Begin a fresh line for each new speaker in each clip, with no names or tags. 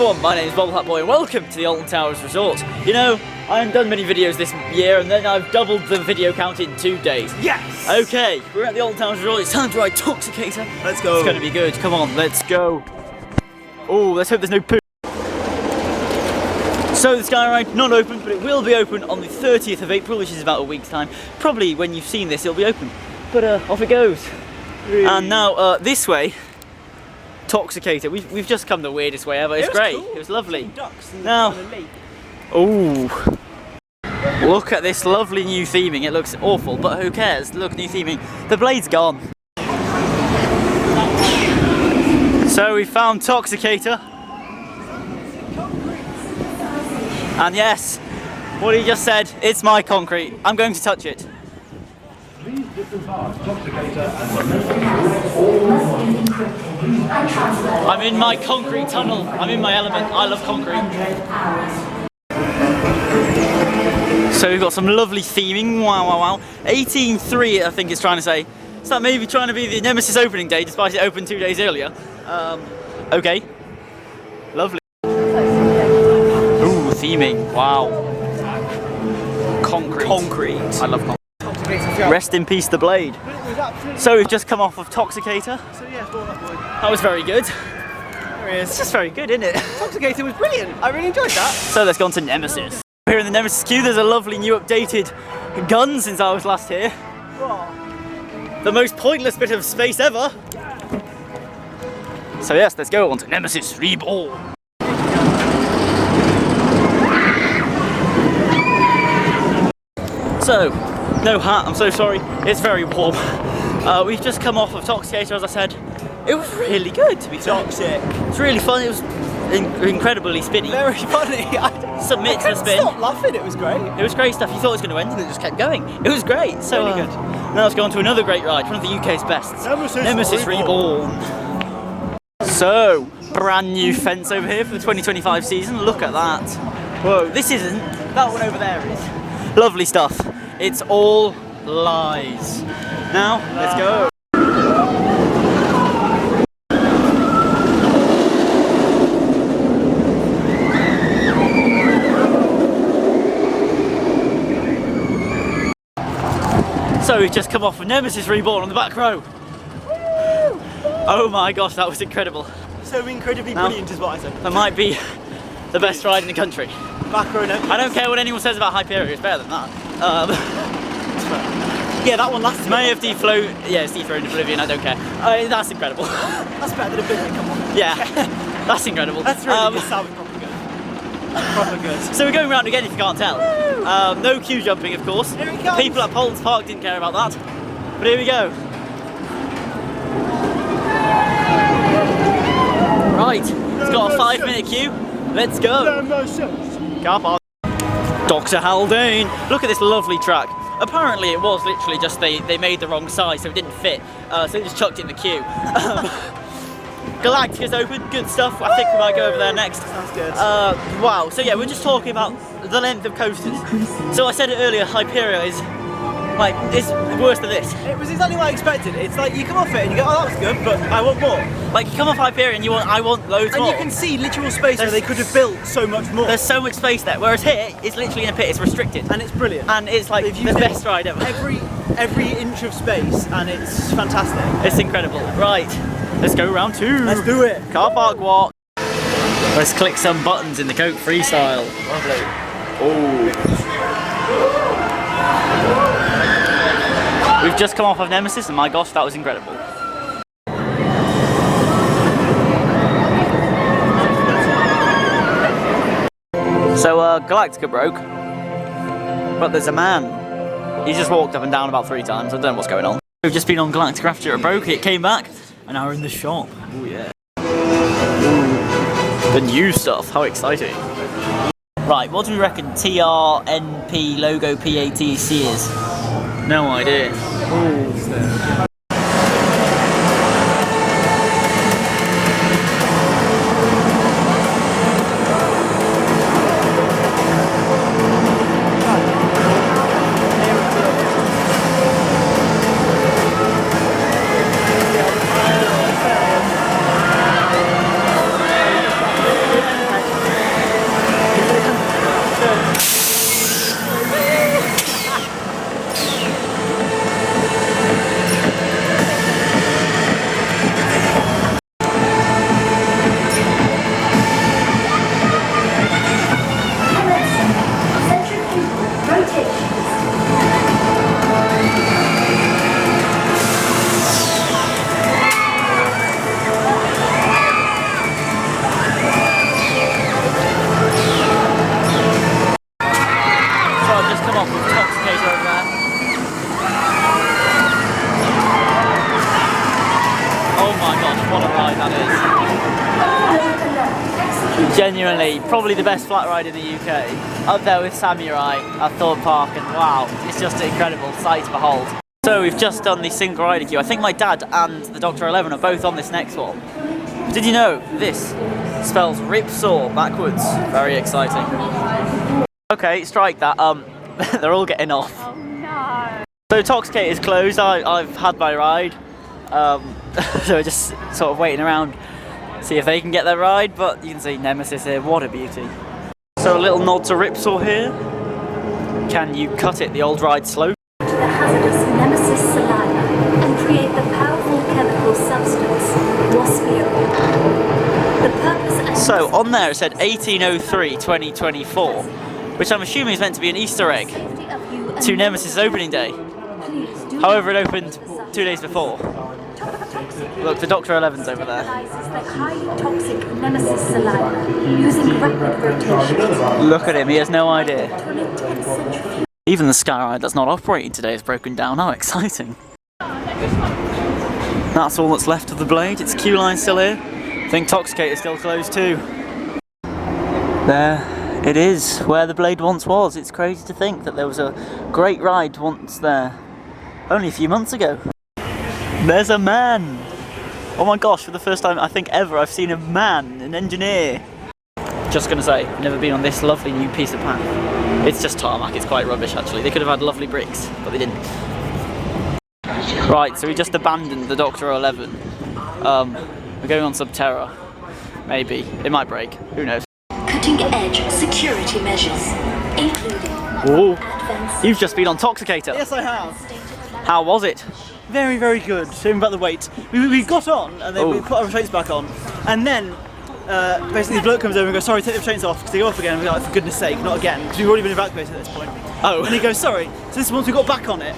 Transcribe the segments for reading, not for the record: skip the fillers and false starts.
everyone, my name is Bob Boy and welcome to the Alton Towers Resort. You know, I haven't done many videos this year and then I've doubled the video count in 2 days. Yes! Okay, we're at the Alton Towers Resort, it's time to ride Toxicator. Let's go. It's going to be good, come on, let's go. Oh, let's hope there's no poo. So the Sky Ride, not open, but it will be open on the 30th of April, which is about a week's time. Probably when you've seen this, it'll be open. But off it goes. Really? And now, this way, Toxicator. We've just come the weirdest way ever. It's great. Cool. It was lovely. Ducks now, oh, look at this lovely new theming. It looks awful, but who cares? Look, new theming. The blade's gone. So we found Toxicator. And yes, what he just said, it's my concrete. I'm going to touch it. I'm in my concrete tunnel. I'm in my element. I love concrete. So we've got some lovely theming. Wow, wow, wow. 18.3, I think it's trying to say. Is that maybe trying to be the Nemesis opening day, despite it opened 2 days earlier? Okay. Lovely. Ooh, theming. Wow. Concrete. Concrete. I love concrete. Rest in peace, the blade. So we've just come off of Toxicator.
So yeah,
that was very good.
There he is.
It's just very good, isn't it?
Toxicator was brilliant. I really enjoyed that.
So let's go on to Nemesis. Here in the Nemesis queue, there's a lovely new updated gun since I was last here. What? The most pointless bit of space ever. So yes, let's go on to Nemesis Reborn. So, no hat, I'm so sorry, it's very warm. We've just come off of Toxicator, as I said. It was really good, to be fair. Toxic. It's really fun, it was incredibly spinny. Very funny. Submit to the spin.
Stop laughing, it was great.
It was great stuff, you thought it was going to end and it just kept going. It was great. So, really good. Now let's go on to another great ride, one of the UK's best. Nemesis Reborn. So, brand new fence over here for the 2025 season, look at that. Whoa, this isn't, that one over there is. Lovely stuff. It's all lies. Now, let's go. So we've just come off of Nemesis Reborn on the back row. Oh my gosh, that was incredible.
So incredibly brilliant is what I said.
That might be the best ride in the country.
Back row Nemesis.
I don't care what anyone says about Hyperion, it's better than that.
Yeah, that one lasted.
May have defloat. Yeah, it's dethroned Oblivion, I don't care. That's incredible.
That's better than Oblivion, come on.
Yeah, that's incredible.
That's really good, sounded proper good. That's proper good.
So we're going round again if you can't tell. No queue jumping, of course.
Here it comes.
People at Polt's Park didn't care about that. But here we go. Right, it's got a 5-minute queue. Let's go. Car park. Dr. Haldane. Look at this lovely track. Apparently it was literally just they made the wrong size so it didn't fit. So they just chucked it in the queue. Galactica's open, good stuff. I think we might go over there next.
Sounds good.
Wow, so yeah, we're just talking about the length of coasters. So I said it earlier, Hyperion is like, it's worse than this.
It was exactly what I expected. It's like you come off it and you go, oh that was good, but I want more.
Like you come off Hyperion and I want loads more.
And you can see literal space where they could have built so much more.
There's so much space there, whereas here, it's literally in a pit, it's restricted.
And it's brilliant.
And it's like the best ride ever.
Every inch of space and it's fantastic.
It's incredible. Right, let's go round 2.
Let's do it.
Car park walk. Let's click some buttons in the Coke freestyle.
Lovely.
Oh. We've just come off of Nemesis and my gosh, that was incredible. So Galactica broke, but there's a man. He just walked up and down about 3 times. I don't know what's going on. We've just been on Galactica after it broke. It came back, and now we're in the shop. Oh yeah. Ooh. The new stuff. How exciting! Right, what do we reckon TRNP logo PATC is? No idea. Ooh. what a ride that is. Genuinely, probably the best flat ride in the UK. Up there with Samurai at Thorpe Park, and wow, it's just an incredible sight to behold. So we've just done the single rider queue. I think my dad and the Dr. 11 are both on this next one. Did you know this spells Ripsaw backwards? Very exciting. Okay, strike that. They're all getting off.
Oh no.
So Toxicator is closed. I've had my ride. So we're just sort of waiting around, see if they can get their ride. But you can see Nemesis here. What a beauty. So a little nod to Ripsaw here. Can you cut it? The old ride slope.
The hazardous Nemesis saliva and create the powerful chemical substance Waspium. The purpose and
So on there it said 1803-2024, which I'm assuming is meant to be an Easter egg to Nemesis opening day. However, it opened 2 days before. Look, the Dr. 11's over there.
the highly toxic Nemesis saliva using rapid rotation.
Look at him, he has no idea.
To an intense centrifuge.
Even the Skyride that's not operating today is broken down. How exciting. That's all that's left of the blade. Its queue line still here. I think Toxicator is still closed too. There it is, where the blade once was. It's crazy to think that there was a great ride once there, only a few months ago. There's a man! Oh my gosh, for the first time I think ever I've seen a man, an engineer. Just gonna say, never been on this lovely new piece of path. It's just tarmac, it's quite rubbish actually. They could have had lovely bricks, but they didn't. Right, so we just abandoned the Dr. 11. We're going on Subterra. Maybe. It might break. Who knows?
Cutting-edge security measures, including
Whoa.
advanced
You've just been on Toxicator.
Yes, I have.
How was it?
Very, very good. Shame about the wait. We got on, and then we
Oh.
put our restraints back on, and then basically the bloke comes over and goes, "Sorry, take the restraints off," because they go off again. And we're like, "For goodness sake, not again," because we've already been evacuated at this point.
Oh.
And he goes, "Sorry." So this is once we got back on it,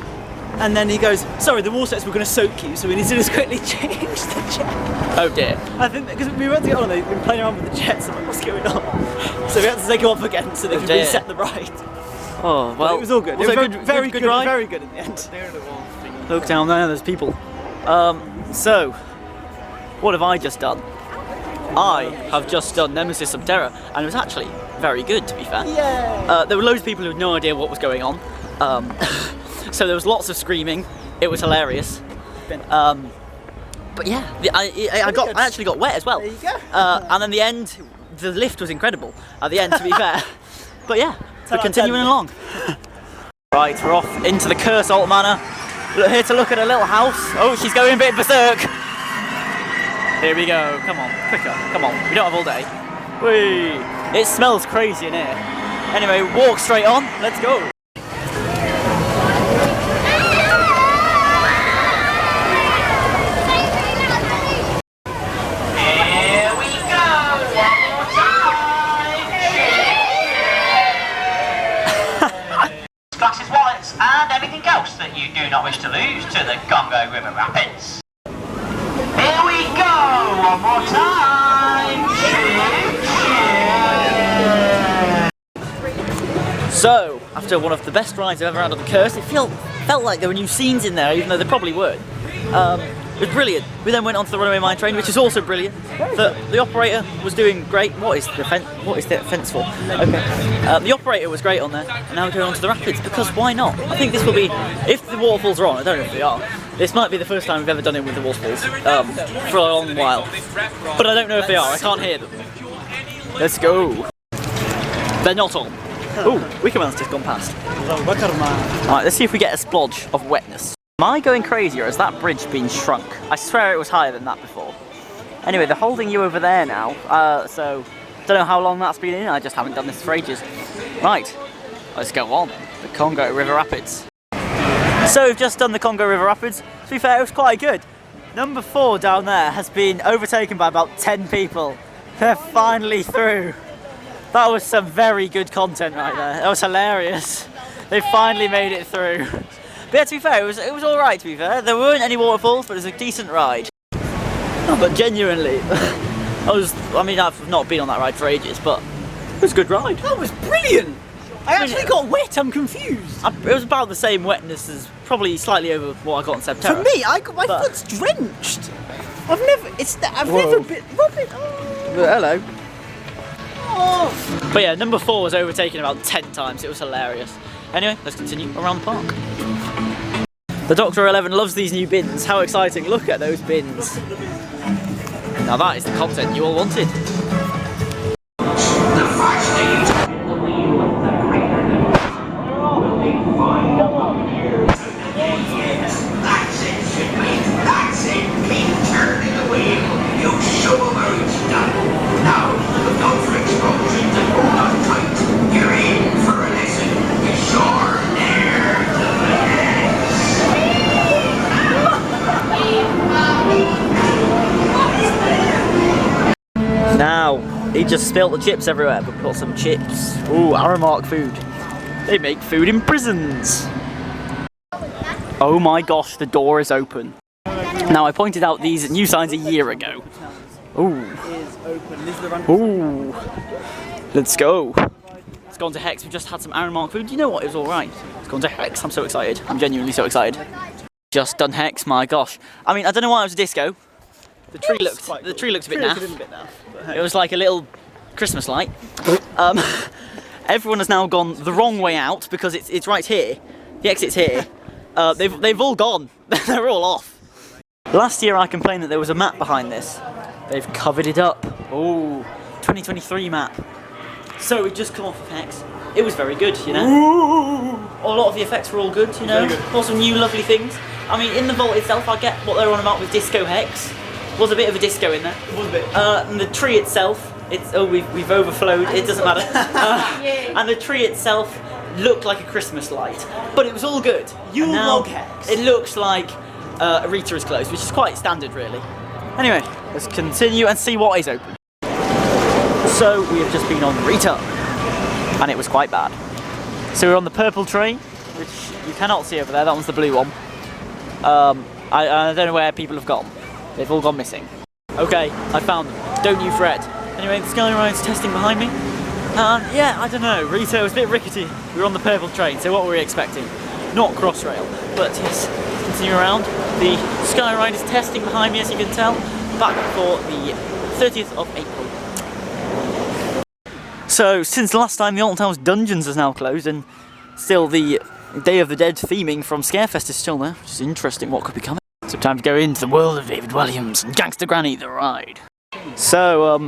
and then he goes, "Sorry, the wall sets were going to soak you, so we need to just quickly change the jet."
Oh dear.
I think because we went to get on, they've been playing around with the jets. I'm like, "What's going on?" So we had to take them off again so they could
dear.
reset the ride.
Oh,
But
well.
it was all good.
Was
It was
it
very good,
ride?
very good in the end.
Look down there, there's people. So, what have I just done? I have just done Nemesis Subterra, and it was actually very good, to be fair.
Yeah.
There were loads of people who had no idea what was going on. So there was lots of screaming. It was hilarious. But yeah, I actually got wet as well.
There you go.
And then the end, the lift was incredible at the end, to be fair. But yeah, we're continuing along. Right, we're off into the cursed Alton Manor. We're here to look at a little house. Oh, she's going a bit berserk. Here we go. Come on, quicker. Come on. We don't have all day. Whee! It smells crazy in here. Anyway, walk straight on. Let's go.
Glasses, wallets, and anything else that you do not wish to lose to the Congo River Rapids. Here we go, one more time.
So, after one of the best rides I've ever had on the Curse, it felt like there were new scenes in there, even though there probably weren't. It was brilliant. We then went on to the Runaway Mine Train, which is also brilliant. The operator was doing great. What is the fence for? Okay. The operator was great on there, and now we're going on to the rapids, because why not? I think this will be, if the waterfalls are on, I don't know if they are, this might be the first time we've ever done it with the waterfalls, for a long while. But I don't know if they are, I can't hear them. Let's go. They're not on. Ooh, Wickerman's just gone past. Alright, let's see if we get a splodge of wetness. Am I going crazy, or has that bridge been shrunk? I swear it was higher than that before. Anyway, they're holding you over there now, so don't know how long that's been in, I just haven't done this for ages. Right, let's go on. The Congo River Rapids. So we've just done the Congo River Rapids. To be fair, it was quite good. Number 4 down there has been overtaken by about 10 people. They're finally through. That was some very good content right there. That was hilarious. They finally made it through. But yeah, to be fair, it was alright to be fair. There weren't any waterfalls, but it was a decent ride. No, but genuinely, I've not been on that ride for ages, but it was a good ride.
That was brilliant. I actually got wet. I'm confused.
It was about the same wetness as, probably slightly over what I got in September.
For me, my foot's drenched. I've never been. Robin. Oh.
Hello. Oh. But yeah, number 4 was overtaken about 10 times. It was hilarious. Anyway, let's continue around the park. The Doctor 11 loves these new bins. How exciting! Look at those bins. Now that is the content you all wanted. Now, he just spilt the chips everywhere, but put some chips. Ooh, Aramark food. They make food in prisons. Oh my gosh, the door is open. Now, I pointed out these new signs a year ago. Ooh. Ooh. Let's go. Let's go on to Hex. We just had some Aramark food. You know what? It was alright. Let's go on to Hex. I'm so excited. I'm genuinely so excited. Just done Hex, my gosh. I mean, I don't know why it was a disco. The tree looked a bit naff. It was like a little Christmas light. Everyone has now gone the wrong way out because it's right here. The exit's here. They've all gone. They're all off. Last year I complained that there was a map behind this. They've covered it up. Oh, 2023 map. So we've just come off of Hex. It was very good, you know. Ooh. A lot of the effects were all good, you know. Lots of new lovely things. I mean, in the vault itself, I get what they're on about with Disco Hex. Was a bit of a disco in there.
It was a bit.
And the tree itself, we've overflowed. It doesn't matter. And the tree itself looked like a Christmas light, but it was all good. It looks like Rita is closed, which is quite standard, really. Anyway, let's continue and see what is open. So we have just been on Rita, and it was quite bad. So we're on the purple train, which you cannot see over there. That one's the blue one. I don't know where people have gone. They've all gone missing. Okay, I found them. Don't you fret. Anyway, the Skyride's testing behind me. And yeah, I don't know, Rita was a bit rickety. We were on the purple train, so what were we expecting? Not Crossrail, but yes, let's continue around. The Skyride is testing behind me, as you can tell, back for the 30th of April. So, since last time, the Alton Towers Dungeons is now closed, and still the Day of the Dead theming from Scarefest is still there, which is interesting what could be coming. So time to go into the world of David Williams and Gangster Granny the Ride. So,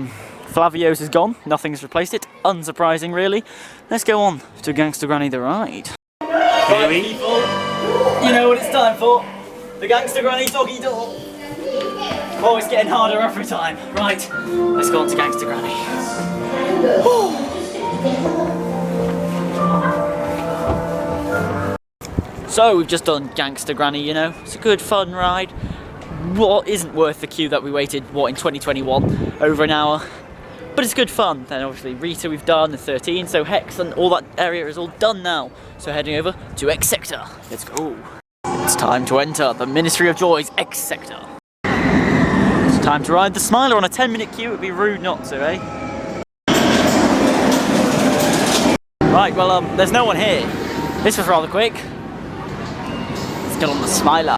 Flavios is gone, nothing's replaced it, unsurprising really. Let's go on to Gangster Granny the Ride. Right people, you know what it's time for. The Gangster Granny doggy door. Oh, it's getting harder every time. Right, let's go on to Gangster Granny. So we've just done Gangster Granny, you know, it's a good fun ride. What isn't worth the queue that we waited, what, in 2021, over an hour. But it's good fun. Then obviously Rita we've done, the 13, so Hex and all that area is all done now. So heading over to X Sector. Let's go. It's time to enter the Ministry of Joy's X Sector. It's time to ride the Smiler on a 10-minute queue. It'd be rude not to, eh? Right, well, there's no one here. This was rather quick. Let's get on the Smiler.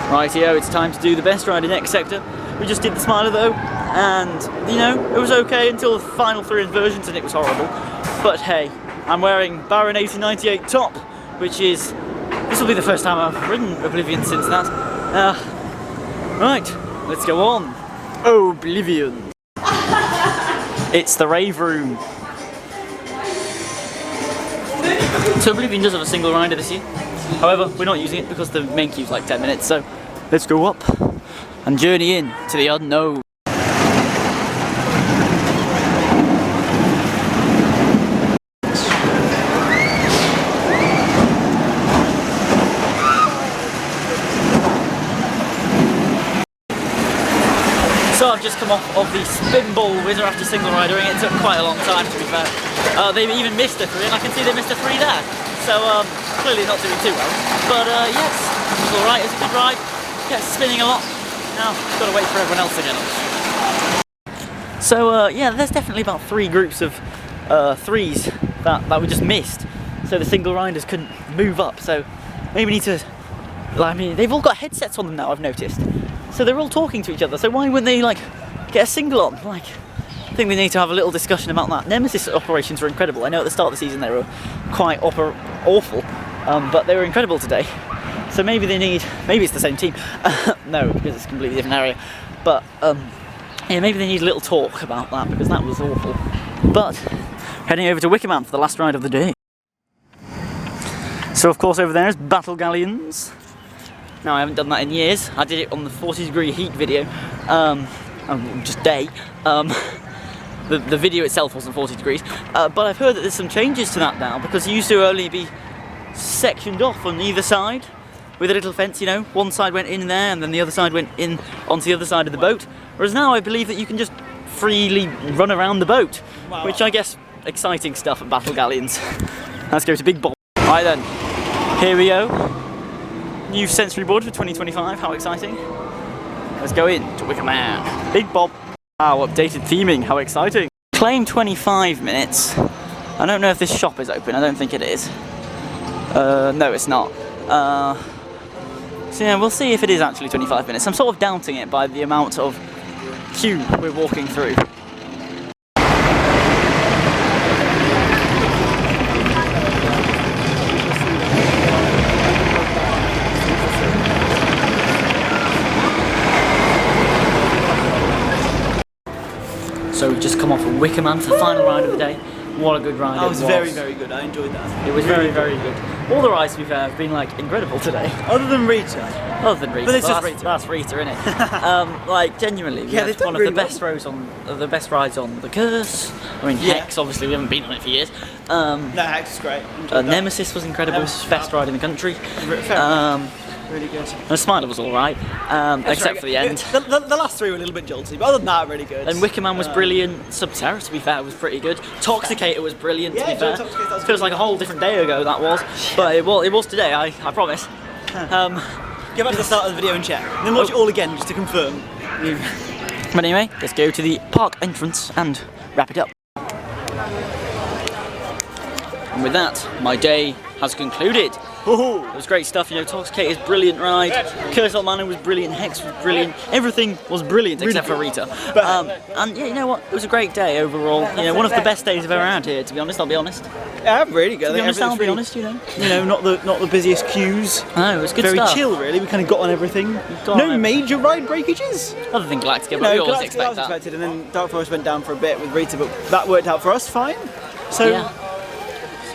Rightio, it's time to do the best ride in X Sector. We just did the Smiler though, and you know, it was okay until the final 3 inversions and it was horrible. But hey, I'm wearing Baron 1898 top, which is, this will be the first time I've ridden Oblivion since that. Right, let's go on. Oblivion. It's the rave room. So Oblivion does have a single rider this year. However, we're not using it because the main queue's like 10 minutes, so let's go up and journey in to the unknown. So I've just come off of the Spinball Wizard after single ridering. It took quite a long time, to be fair. They even missed a 3, and I can see they missed a 3 there. So clearly not doing too well. But yes, it was alright, it was a good ride. Yeah, spinning a lot. Now, I've got to wait for everyone else to get on. So yeah, there's definitely about 3 groups of 3s that we just missed. So the single riders couldn't move up. So maybe we need to, I mean, they've all got headsets on them now, I've noticed. So they're all talking to each other. So why wouldn't they like get a single on? Like, I think we need to have a little discussion about that. Nemesis operations were incredible. I know at the start of the season they were quite awful, but they were incredible today. So maybe it's the same team. No, because it's a completely different area. But yeah, maybe they need a little talk about that because that was awful. But heading over to Wickerman for the last ride of the day. So of course over there is Battle Galleons. Now I haven't done that in years. I did it on the 40-degree heat video, just day. The video itself wasn't 40 degrees, but I've heard that there's some changes to that now because it used to only be sectioned off on either side with a little fence, you know, one side went in there and then the other side went in onto the other side of the boat, whereas now I believe that you can just freely run around the boat, which I guess exciting stuff at Battle Galleons. Let's go to Big Bob. Right then, here we go. New sensory board for 2025, how exciting. Let's go in to Wickerman. Big Bob. Wow, updated theming, how exciting. Claim 25 minutes. I don't know if this shop is open, I don't think it is. No, it's not. So yeah, we'll see if it is actually 25 minutes. I'm sort of doubting it by the amount of queue we're walking through. So we've just come off of Wickerman for the final ride of the day. What a good ride
it was. Very, very good. I enjoyed that.
It was very, very good. All the rides, to be fair, have been like incredible today.
Other than Rita.
Other than Rita.
But it's just Rita.
That's Rita, innit? Like genuinely, we had one of the best rides on the Curse. I mean, Hex. Obviously, we haven't been on it for years.
No, Hex is great.
Nemesis was incredible. Best ride in the country.
Really good.
And Smiler was alright, except for the end.
The last three were a little bit jolty, but other than that, really good.
And Wickerman was brilliant. Subterra, to be fair, was pretty good. Toxicator was brilliant, to be fair. Feels like a whole different day ago that was, but it was today, I promise.
Go back to the start of the video and check, and then watch it all again just to confirm.
But anyway, let's go to the park entrance and wrap it up. And with that, my day has concluded. It was great stuff, you know, Toxicator's brilliant ride, Curse Alton Manor was brilliant, Hex was brilliant, everything was brilliant except for Rita. And yeah, you know what, it was a great day overall, you know, one of the best days I've ever had here, to be honest, I'll be honest.
Yeah, really good.
I'll be honest, you know.
You know, not the busiest queues.
No, it was good
Very
stuff.
chill, really, we kind of got on everything. No major ride breakages.
Other than Galactica, but we always expect that.
Expected, and then Dark Forest went down for a bit with Rita, but that worked out for us fine. So,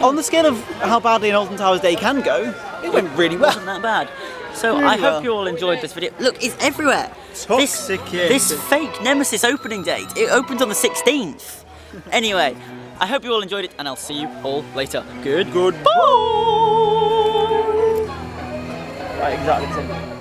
on the scale of how badly an Alton Towers day can go, it went really well.
It wasn't that bad. So I hope you all enjoyed this video. Look, it's everywhere.
Toxicator.
This fake Nemesis opening date. It opens on the 16th. Anyway, I hope you all enjoyed it, and I'll see you all later. Goodbye.
Right, exactly the same.